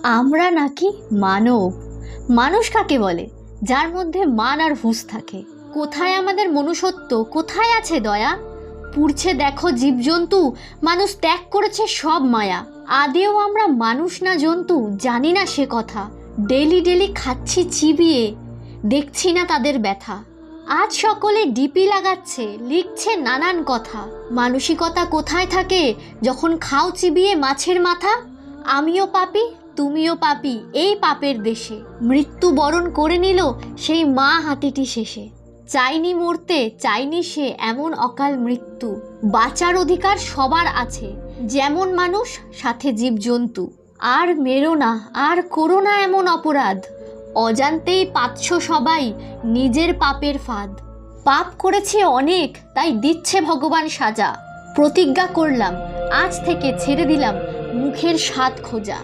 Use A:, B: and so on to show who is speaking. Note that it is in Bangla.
A: আমরা নাকি মানব? মানুষ কাকে বলে? যার মধ্যে মান আর হুঁশ থাকে। কোথায় আমাদের মনুষ্যত্ব, কোথায় আছে দয়া? পুড়ছে দেখো জীবজন্তু, মানুষ ত্যাগ করেছে সব মায়া। আদেও আমরা মানুষ না জন্তু, জানি না সে কথা। ডেলি ডেলি খাচ্ছি চিবিয়ে, দেখছি না তাদের ব্যথা। আজ সকলে ডিপি লাগাচ্ছে, লিখছে নানান কথা। মানসিকতা কোথায় থাকে যখন খাও চিবিয়ে মাছের মাথা? আমিও পাপী, তুমিও পাপী এই পাপের দেশে। মৃত্যু বরণ করে নিল সেই মা হাতিটি শেষে। চাইনি মরতে, চাইনি সে এমন অকাল মৃত্যু। বাঁচার অধিকার সবার আছে, যেমন মানুষ সাথে জীবজন্তু। আর মেরো না, আর করো না এমন অপরাধ। অজান্তেই পাচ্ছ সবাই নিজের পাপের ফাঁদ। পাপ করেছে অনেক, তাই দিচ্ছে ভগবান সাজা। প্রতিজ্ঞা করলাম আজ থেকে ছেড়ে দিলাম মুখের স্বাদ খোঁজা।